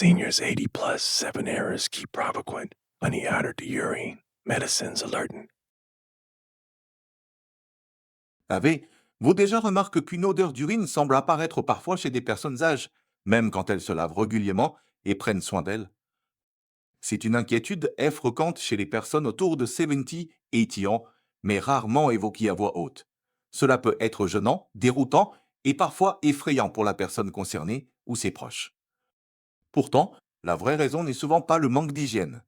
Seniors 80 plus, 7 errors keep Provoquint, honey to urine, medicines alertin. Avez-vous déjà remarqué qu'une odeur d'urine semble apparaître parfois chez des personnes âgées, même quand elles se lavent régulièrement et prennent soin d'elles? C'est une inquiétude fréquente chez les personnes autour de 70-80 ans, mais rarement évoquée à voix haute. Cela peut être gênant, déroutant et parfois effrayant pour la personne concernée ou ses proches. Pourtant, la vraie raison n'est souvent pas le manque d'hygiène.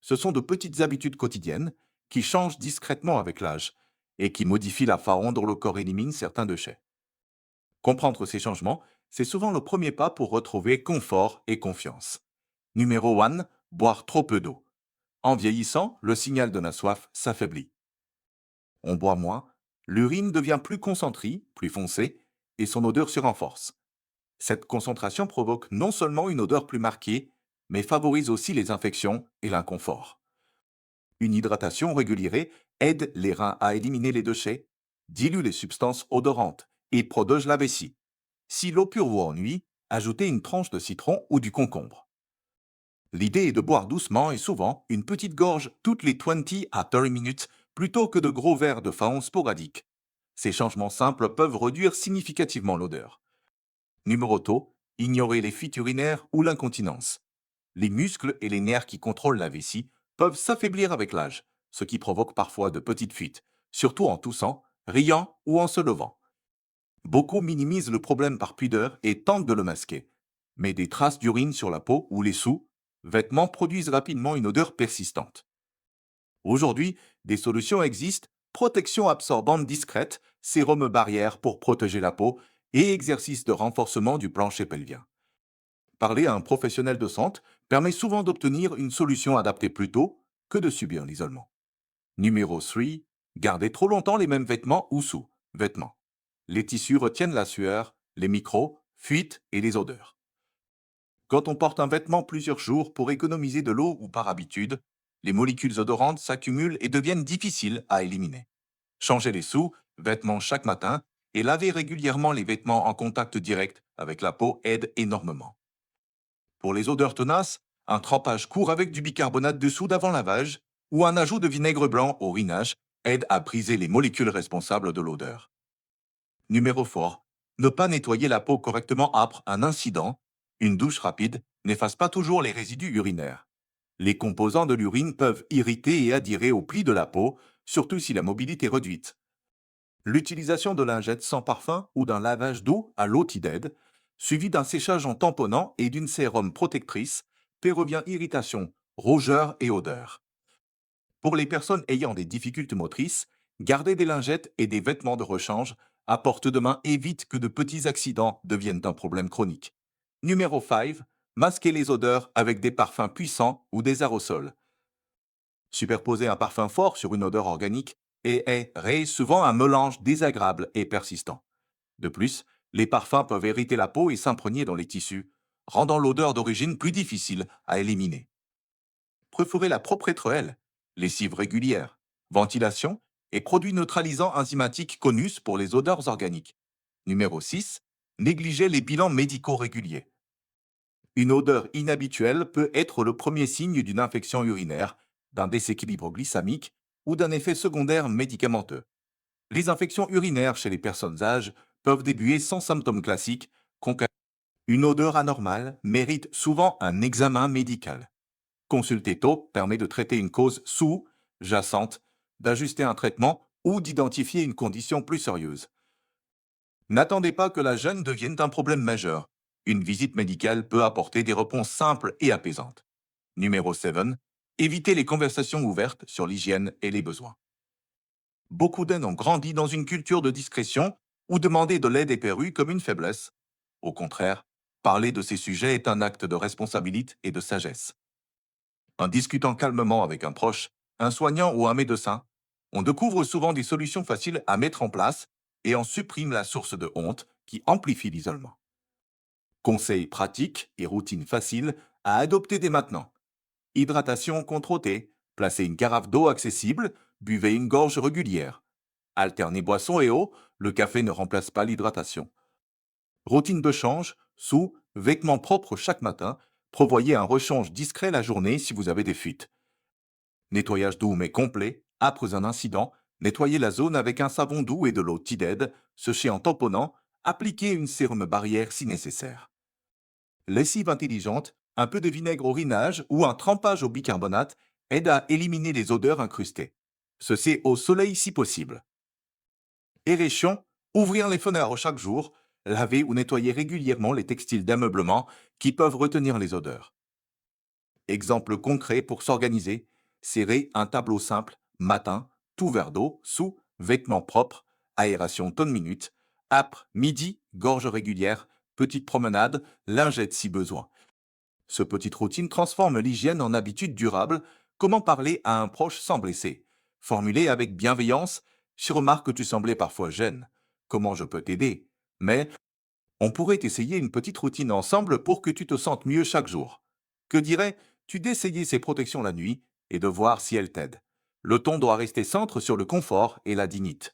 Ce sont de petites habitudes quotidiennes qui changent discrètement avec l'âge et qui modifient la façon dont le corps élimine certains déchets. Comprendre ces changements, c'est souvent le premier pas pour retrouver confort et confiance. Numéro 1, boire trop peu d'eau. En vieillissant, le signal de la soif s'affaiblit. On boit moins, l'urine devient plus concentrée, plus foncée, et son odeur se renforce. Cette concentration provoque non seulement une odeur plus marquée, mais favorise aussi les infections et l'inconfort. Une hydratation régulière aide les reins à éliminer les déchets, dilue les substances odorantes et protège la vessie. Si l'eau pure vous ennuie, ajoutez une tranche de citron ou du concombre. L'idée est de boire doucement et souvent une petite gorge toutes les 20 à 30 minutes plutôt que de gros verres de façon sporadique. Ces changements simples peuvent réduire significativement l'odeur. Numéro 2, ignorer les fuites urinaires ou l'incontinence. Les muscles et les nerfs qui contrôlent la vessie peuvent s'affaiblir avec l'âge, ce qui provoque parfois de petites fuites, surtout en toussant, riant ou en se levant. Beaucoup minimisent le problème par pudeur et tentent de le masquer. Mais des traces d'urine sur la peau ou les sous-vêtements produisent rapidement une odeur persistante. Aujourd'hui, des solutions existent: protection absorbante discrète, sérum barrière pour protéger la peau et exercice de renforcement du plancher pelvien. Parler à un professionnel de santé permet souvent d'obtenir une solution adaptée plus tôt que de subir l'isolement. Numéro 3, garder trop longtemps les mêmes vêtements ou sous-vêtements. Les tissus retiennent la sueur, les micros, fuites et les odeurs. Quand on porte un vêtement plusieurs jours pour économiser de l'eau ou par habitude, les molécules odorantes s'accumulent et deviennent difficiles à éliminer. Changez les sous-vêtements chaque matin et lavez régulièrement les vêtements en contact direct avec la peau aide énormément. Pour les odeurs tenaces, un trempage court avec du bicarbonate de soude avant lavage ou un ajout de vinaigre blanc au rinage aide à briser les molécules responsables de l'odeur. Numéro 4. Ne pas nettoyer la peau correctement après un incident. Une douche rapide n'efface pas toujours les résidus urinaires. Les composants de l'urine peuvent irriter et adhérer aux plis de la peau, surtout si la mobilité est réduite. L'utilisation de lingettes sans parfum ou d'un lavage d'eau à l'eau tiède, suivi d'un séchage en tamponnant et d'une sérum protectrice, prévient irritation, rougeur et odeur. Pour les personnes ayant des difficultés motrices, garder des lingettes et des vêtements de rechange à portée de main évite que de petits accidents deviennent un problème chronique. Numéro 5. Masquer les odeurs avec des parfums puissants ou des aérosols. Superposer un parfum fort sur une odeur organique est souvent un mélange désagréable et persistant. De plus, les parfums peuvent irriter la peau et s'imprégner dans les tissus, rendant l'odeur d'origine plus difficile à éliminer. Préférez la propreté, lessive régulière, ventilation et produits neutralisants enzymatiques connus pour les odeurs organiques. Numéro 6. Négligez les bilans médicaux réguliers. Une odeur inhabituelle peut être le premier signe d'une infection urinaire, d'un déséquilibre glycémique ou d'un effet secondaire médicamenteux. Les infections urinaires chez les personnes âgées peuvent débuter sans symptômes classiques. Une odeur anormale mérite souvent un examen médical. Consulter tôt permet de traiter une cause sous-jacente, d'ajuster un traitement ou d'identifier une condition plus sérieuse. N'attendez pas que la gêne devienne un problème majeur. Une visite médicale peut apporter des réponses simples et apaisantes. Numéro 7. Évitez les conversations ouvertes sur l'hygiène et les besoins. Beaucoup d'hommes ont grandi dans une culture de discrétion où demander de l'aide est perçu comme une faiblesse. Au contraire, parler de ces sujets est un acte de responsabilité et de sagesse. En discutant calmement avec un proche, un soignant ou un médecin, on découvre souvent des solutions faciles à mettre en place et on supprime la source de honte qui amplifie l'isolement. Conseils pratiques et routines faciles à adopter dès maintenant. Hydratation contrôlée, placez une carafe d'eau accessible, buvez une gorge régulière. Alternez boisson et eau, le café ne remplace pas l'hydratation. Routine de change, sous, vêtements propres chaque matin, Prévoyez un rechange discret la journée si vous avez des fuites. Nettoyage doux mais complet. Après un incident, nettoyez la zone avec un savon doux et de l'eau Tide, séchez en tamponnant, appliquez une sérum barrière si nécessaire. Lessive intelligente, un peu de vinaigre au rinage ou un trempage au bicarbonate aide à éliminer les odeurs incrustées. Ceci au soleil si possible. Érection, ouvrir les fenêtres chaque jour, laver ou nettoyer régulièrement les textiles d'ameublement qui peuvent retenir les odeurs. Exemple concret pour s'organiser, serrer un tableau simple, matin, tout verre d'eau, sous, vêtements propres, aération tonne minute, âpre, midi, gorge régulière, petite promenade, lingette si besoin. Ce petite routine transforme l'hygiène en habitude durable. Comment parler à un proche sans blesser? Formuler avec bienveillance. Je remarque que tu semblais parfois gêne. Comment je peux t'aider? Mais on pourrait essayer une petite routine ensemble pour que tu te sentes mieux chaque jour. Que dirais-tu d'essayer ces protections la nuit et de voir si elles t'aident? Le ton doit rester centre sur le confort et la dignité.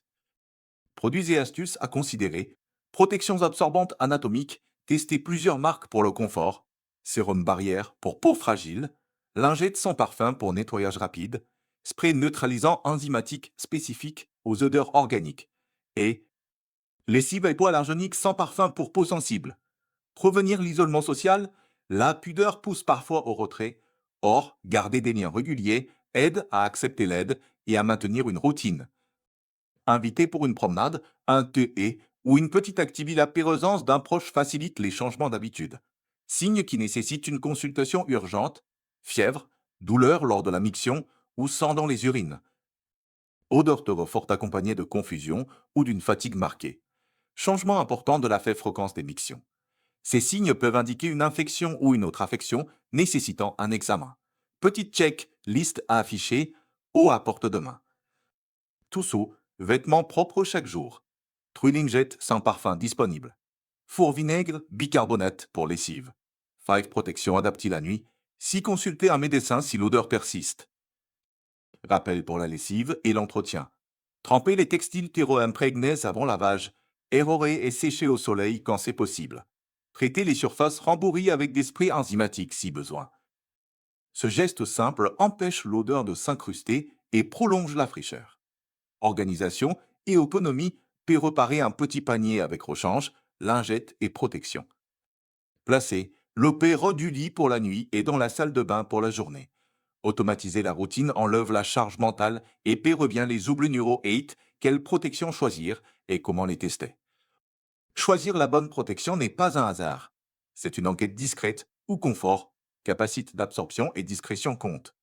Produits et astuces à considérer. Protections absorbantes anatomiques. Testez plusieurs marques pour le confort. Sérum barrière pour peau fragile. Lingette sans parfum pour nettoyage rapide. Spray neutralisant enzymatique spécifique aux odeurs organiques. Et lessive et hypoallergénique sans parfum pour peau sensible. Prévenir l'isolement social, la pudeur pousse parfois au retrait. Or, garder des liens réguliers aide à accepter l'aide et à maintenir une routine. Inviter pour une promenade, un thé ou une petite activité, la présence d'un proche facilite les changements d'habitude. Signes qui nécessitent une consultation urgente, fièvre, douleur lors de la miction ou sang dans les urines. Odeur forte accompagnée de confusion ou d'une fatigue marquée. Changement important de la faible fréquence des mictions. Ces signes peuvent indiquer une infection ou une autre affection nécessitant un examen. Petit check, liste à afficher, eau à porte de main. Trousseau, vêtements propres chaque jour. Jet sans parfum disponible. Four vinaigre, bicarbonate pour lessive. 5 protection adaptée la nuit. Si consulter un médecin si l'odeur persiste. Rappel pour la lessive et l'entretien. Tremper les textiles théro-imprégnés avant lavage. Aérer et sécher au soleil quand c'est possible. Traiter les surfaces rembourries avec des sprays enzymatiques si besoin. Ce geste simple empêche l'odeur de s'incruster et prolonge la fraîcheur. Organisation et autonomie peut réparer un petit panier avec rechange, lingette et protection. Placer l'OP hors du lit pour la nuit et dans la salle de bain pour la journée. Automatiser la routine enlève la charge mentale et revient les oublis neuro 8, quelle protection choisir et comment les tester. Choisir la bonne protection n'est pas un hasard. C'est une enquête discrète ou confort, capacité d'absorption et discrétion comptent.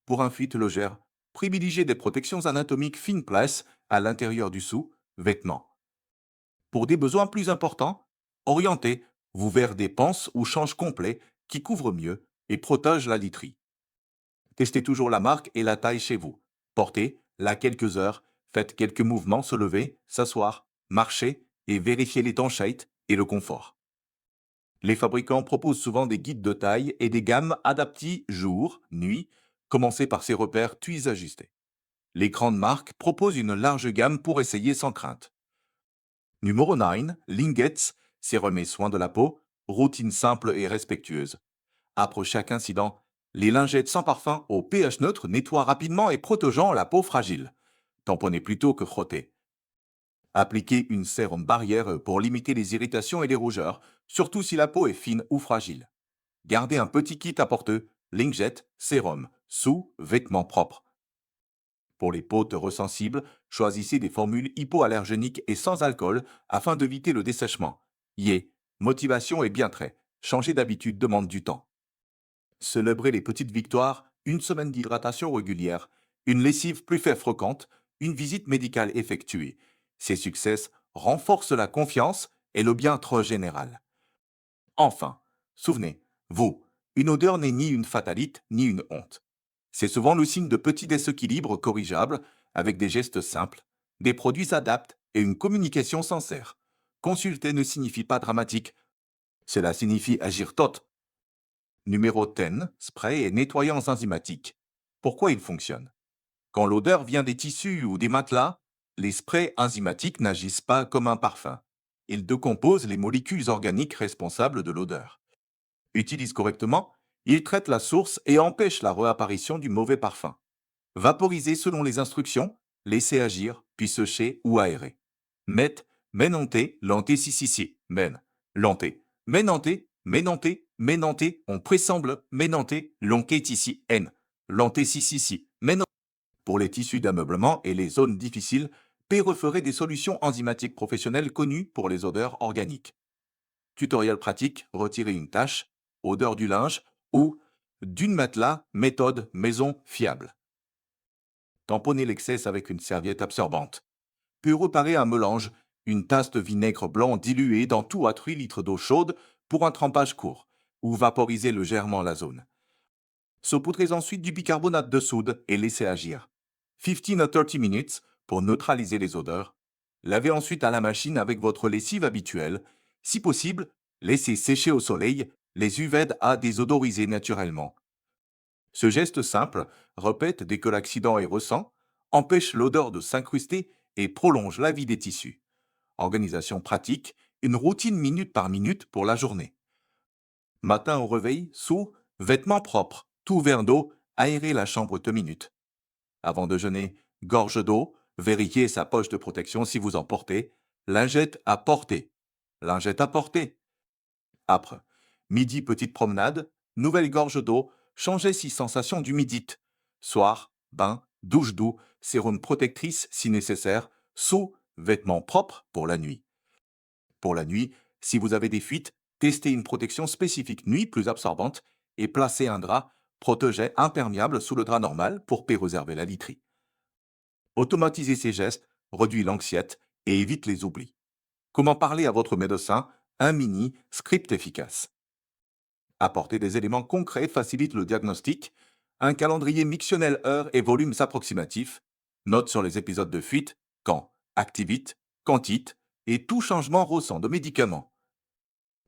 Pour un fuite logère, privilégiez des protections anatomiques fine place à l'intérieur du sous-vêtement. Pour des besoins plus importants, orientez-vous vers des panses ou changes complets qui couvrent mieux et protègent la literie. Testez toujours la marque et la taille chez vous. Portez-la quelques heures, faites quelques mouvements, se lever, s'asseoir, marcher et vérifiez l'étanchéité et le confort. Les fabricants proposent souvent des guides de taille et des gammes adaptées jour, nuit, commencez par ces repères puis ajustés. Les grandes marques proposent une large gamme pour essayer sans crainte. Numéro 9, Lingettes, sérum et soins de la peau, routine simple et respectueuse. Après chaque incident, les lingettes sans parfum au pH neutre nettoient rapidement et protégeant la peau fragile. Tamponnez plutôt que frottez. Appliquez une sérum barrière pour limiter les irritations et les rougeurs, surtout si la peau est fine ou fragile. Gardez un petit kit à porteux, lingette, sérum, sous-vêtements propres. Pour les peaux ressensibles, choisissez des formules hypoallergéniques et sans alcool afin d'éviter le dessèchement. Motivation et bien-trait. Changer d'habitude demande du temps. Célébrez les petites victoires, une semaine d'hydratation régulière, une lessive plus fréquente, une visite médicale effectuée. Ces succès renforcent la confiance et le bien-être général. Enfin, souvenez-vous, une odeur n'est ni une fatalité ni une honte. C'est souvent le signe de petits déséquilibres corrigeables avec des gestes simples, des produits adaptés et une communication sincère. Consulter ne signifie pas dramatique, cela signifie agir tot. Numéro 10, spray et nettoyants enzymatiques. Pourquoi ils fonctionnent? Quand l'odeur vient des tissus ou des matelas, les sprays enzymatiques n'agissent pas comme un parfum. Ils décomposent les molécules organiques responsables de l'odeur. Utilise correctement, Il traite la source et empêche la réapparition du mauvais parfum. Vaporiser selon les instructions, laisser agir, puis sécher ou aérer. Met, menonté, lanté, si, men, lanté, menanté, on pressemble, menanté, lonqué, ici, n, lanté, si, menanté. Pour les tissus d'ameublement et les zones difficiles, P referait des solutions enzymatiques professionnelles connues pour les odeurs organiques. Tutoriel pratique, retirer une tache, odeur du linge ou d'une matelas, méthode maison fiable. Tamponner l'excès avec une serviette absorbante. Puis réparer un mélange, une tasse de vinaigre blanc dilué dans tout à 3 litres d'eau chaude pour un trempage court, ou vaporiser légèrement la zone. Saupoudrez ensuite du bicarbonate de soude et laissez agir. 15 à 30 minutes pour neutraliser les odeurs. Lavez ensuite à la machine avec votre lessive habituelle. Si possible, laissez sécher au soleil. Les UV aident à désodoriser naturellement. Ce geste simple, répète dès que l'accident est ressent, empêche l'odeur de s'incruster et prolonge la vie des tissus. Organisation pratique, une routine minute par minute pour la journée. Matin au réveil, sous, vêtements propres, tout verre d'eau, aérer la chambre 2 minutes. Avant déjeuner, gorge d'eau, vérifiez sa poche de protection si vous en portez, lingette à porter. Lingette à porter. Après, midi petite promenade, nouvelle gorge d'eau, changez si sensation d'humidite. Soir, bain, douche d'eau, sérum protectrice si nécessaire, seau, vêtements propres pour la nuit. Pour la nuit, si vous avez des fuites, testez une protection spécifique nuit plus absorbante et placez un drap protégé imperméable sous le drap normal pour préserver la literie. Automatiser ces gestes réduit l'anxiété et évite les oublis. Comment parler à votre médecin? Un mini script efficace. Apporter des éléments concrets facilite le diagnostic. Un calendrier mictionnel heures et volumes approximatifs. Notes sur les épisodes de fuite, quand, activite, quantite et tout changement ressent de médicaments.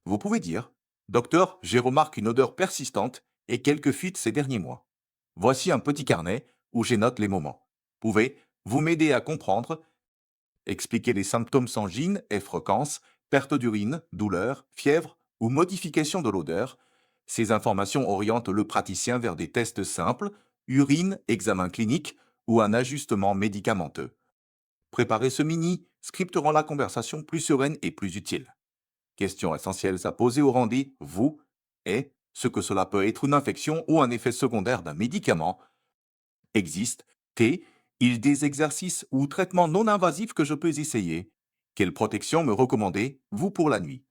Vous pouvez dire, docteur, j'ai remarqué une odeur persistante et quelques fuites ces derniers mois. Voici un petit carnet où j'énote les moments. Pouvez-vous m'aider à comprendre? Expliquer les symptômes sanguines et fréquences, perte d'urine, douleur, fièvre ou modification de l'odeur. Ces informations orientent le praticien vers des tests simples, urine, examen clinique ou un ajustement médicamenteux. Préparer ce mini script rend la conversation plus sereine et plus utile. Questions essentielles à poser au rendez-vous est ce que cela peut être une infection ou un effet secondaire d'un médicament. Existe T. Il des exercices ou traitements non invasifs que je peux essayer. Quelle protection me recommandez, vous, pour la nuit?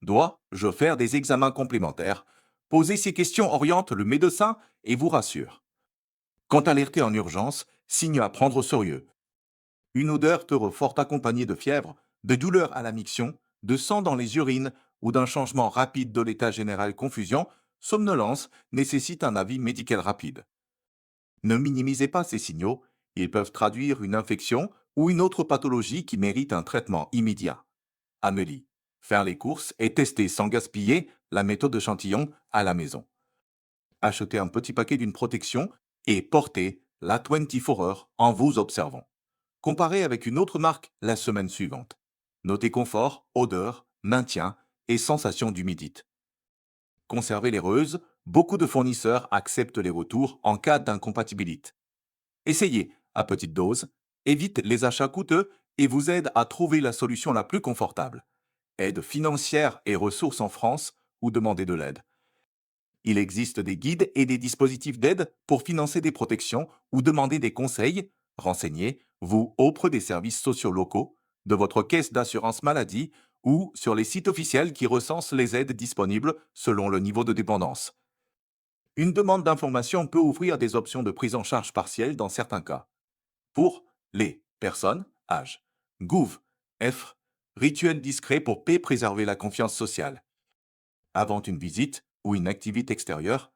Dois-je faire des examens complémentaires? Poser ces questions oriente le médecin et vous rassure. Quand alerté en urgence, signe à prendre au sérieux. Une odeur forte accompagnée de fièvre, de douleur à la miction, de sang dans les urines ou d'un changement rapide de l'état général confusion, somnolence nécessite un avis médical rapide. Ne minimisez pas ces signaux, ils peuvent traduire une infection ou une autre pathologie qui mérite un traitement immédiat. Amélie, faire les courses et tester sans gaspiller la méthode échantillon à la maison. Achetez un petit paquet d'une protection et portez la 24 heures en vous observant. Comparez avec une autre marque la semaine suivante. Notez confort, odeur, maintien et sensation d'humidité. Conservez les reuses, beaucoup de fournisseurs acceptent les retours en cas d'incompatibilité. Essayez à petite dose, évite les achats coûteux et vous aide à trouver la solution la plus confortable. Aide financière et ressources en France ou demandez de l'aide. Il existe des guides et des dispositifs d'aide pour financer des protections ou demander des conseils. Renseignez-vous auprès des services sociaux locaux, de votre caisse d'assurance maladie ou sur les sites officiels qui recensent les aides disponibles selon le niveau de dépendance. Une demande d'information peut ouvrir des options de prise en charge partielle dans certains cas. Pour les personnes, âge. Gouv, F, rituel discret pour préserver la confiance sociale. Avant une visite ou une activité extérieure,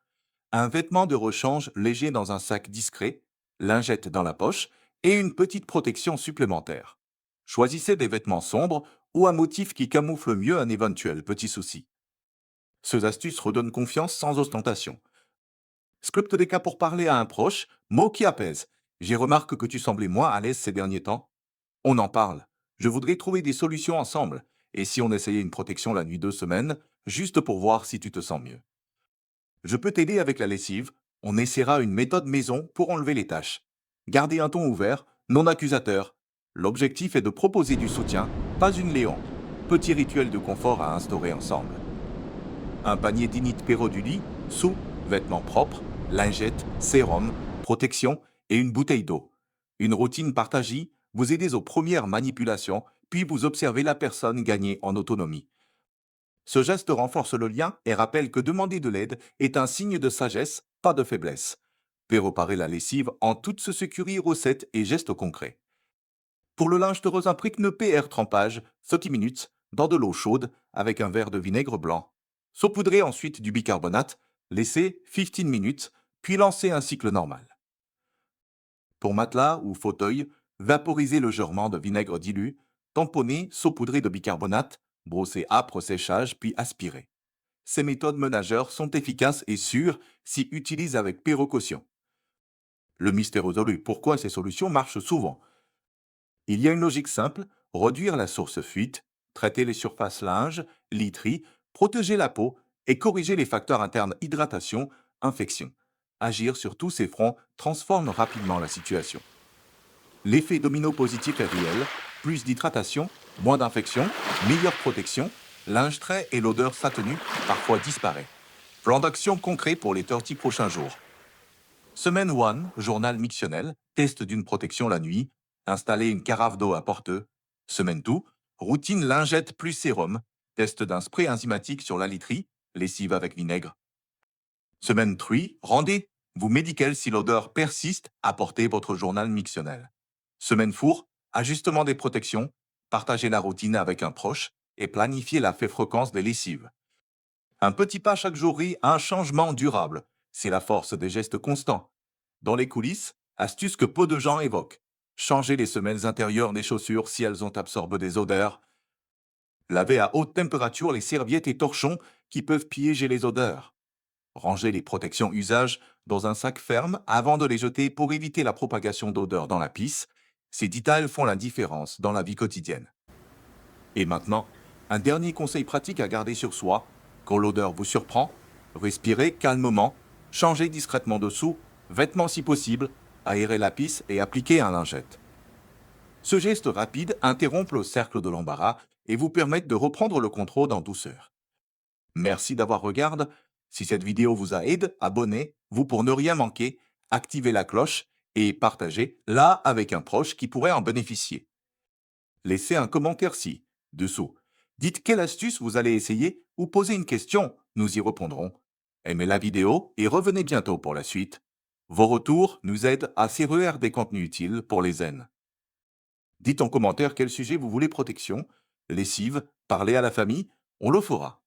un vêtement de rechange léger dans un sac discret, lingette dans la poche et une petite protection supplémentaire. Choisissez des vêtements sombres ou un motif qui camoufle mieux un éventuel petit souci. Ces astuces redonnent confiance sans ostentation. Script des cas pour parler à un proche, mot qui apaise. J'ai remarqué que tu semblais moins à l'aise ces derniers temps. On en parle. Je voudrais trouver des solutions ensemble. Et si on essayait une protection la nuit 2 semaines, juste pour voir si tu te sens mieux. Je peux t'aider avec la lessive. On essaiera une méthode maison pour enlever les taches. Gardez un ton ouvert, non accusateur. L'objectif est de proposer du soutien, pas une léon. Petit rituel de confort à instaurer ensemble. Un panier d'init-péro du lit, soupe, vêtements propres, lingettes, sérum, protection et une bouteille d'eau. Une routine partagée, vous aidez aux premières manipulations, puis vous observez la personne gagner en autonomie. Ce geste renforce le lien et rappelle que demander de l'aide est un signe de sagesse, pas de faiblesse. Préparer la lessive en toute sécurité, recettes et gestes concrets. Pour le linge de Rosa Prickne PR trempage, 30 minutes, dans de l'eau chaude avec un verre de vinaigre blanc. Saupoudrez ensuite du bicarbonate, laissez 15 minutes, puis lancez un cycle normal. Pour matelas ou fauteuil, vaporisez légèrement de vinaigre dilu, tamponnez, saupoudrez de bicarbonate, brossez âpre séchage puis aspirez. Ces méthodes ménagères sont efficaces et sûres si utilisées avec précaution. Le mystère résolu, pourquoi ces solutions marchent souvent. Il y a une logique simple, réduire la source fuite, traiter les surfaces linge, literie, protéger la peau et corriger les facteurs internes hydratation, infection. Agir sur tous ces fronts transforme rapidement la situation. L'effet domino positif est réel, plus d'hydratation, moins d'infection, meilleure protection, linge trait et l'odeur satinée parfois disparaît. Plan d'action concret pour les 30 prochains jours. Semaine 1, journal mictionnel, test d'une protection la nuit, installer une carafe d'eau à porteux. Semaine 2, routine lingette plus sérum, test d'un spray enzymatique sur la literie, lessive avec vinaigre. Semaine 3, rendez vous médical si l'odeur persiste, apportez votre journal mictionnel. Semaine four, ajustement des protections, partagez la routine avec un proche et planifiez la fréquence des lessives. Un petit pas chaque jour et un changement durable. C'est la force des gestes constants. Dans les coulisses, astuce que peu de gens évoquent. Changer les semelles intérieures des chaussures si elles ont absorbé des odeurs. Laver à haute température les serviettes et torchons qui peuvent piéger les odeurs. Ranger les protections usage dans un sac ferme avant de les jeter pour éviter la propagation d'odeurs dans la pisse. Ces détails font la différence dans la vie quotidienne. Et maintenant, un dernier conseil pratique à garder sur soi. Quand l'odeur vous surprend, respirez calmement, changez discrètement dessous, vêtements si possible, aérez la pisse et appliquez un lingette. Ce geste rapide interrompt le cercle de l'embarras et vous permet de reprendre le contrôle en douceur. Merci d'avoir regardé. Si cette vidéo vous a aidé, abonnez-vous pour ne rien manquer, activez la cloche et partagez-la avec un proche qui pourrait en bénéficier. Laissez un commentaire ci-dessous. Dites quelle astuce vous allez essayer ou posez une question, nous y répondrons. Aimez la vidéo et revenez bientôt pour la suite. Vos retours nous aident à servir des contenus utiles pour les zen. Dites en commentaire quel sujet vous voulez protection, lessive, parler à la famille, on le fera.